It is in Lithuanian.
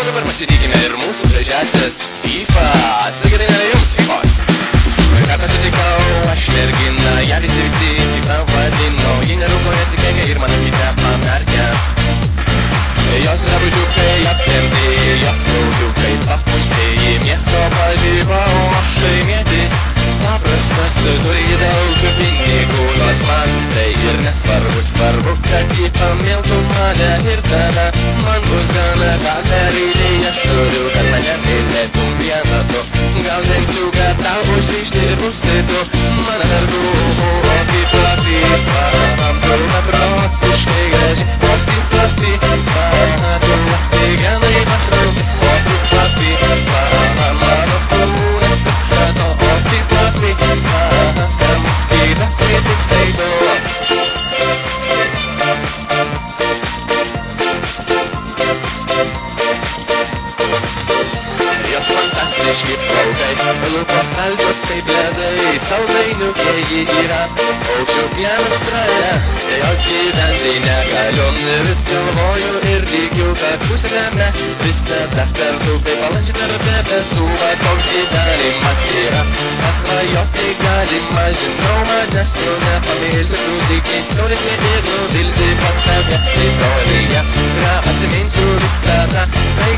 o dabar pasitikime ir mūsų gražiasias Fifas. Gerai, jums Fifos. Kartą sutikau, aš merginą, ją visi Fifa vadino. Ji nerūko, nesikeikia ir mano kitę pamerkia. Jos drabužiukai aptemti, jos skaudukai papuštėji. Miesto pažyva, o aš laimėtis paprastas. Turi daug pinigų, nors man tai ir nesvarbu. Svarbu, kad ji pamiltų mane ir tada man bus gana. Gal per idėją turiu, kad mane mylėtum vieną tu. Gal dengsiu, kad tau užryšti ir užsitu mano darbų. O Fifa, Fifa, tu beprotiškai graži. O Fifa, Fifa, tu gerai matau. O Fifa, Fifa, mano kūnas pakrato. O Fifa, Fifa, kam kita kritiktai tu. Jos fantastiški plaukai, lūpos saldžios kaip ledai, saldainiukė ji yra, paukščių pienas praeina, jos gyventi negaliu, vis galvoju ir tikiu, kad būsime mes visada kartu, kaip balandžiai tarp debesų, koks gyvenimas yra, pasvajoti galima, žinau, manęs tu nepamilsi, tu tik įskaudėsi ir nuvilsi, pat tave istorija, ką atsiminsiu visada, tai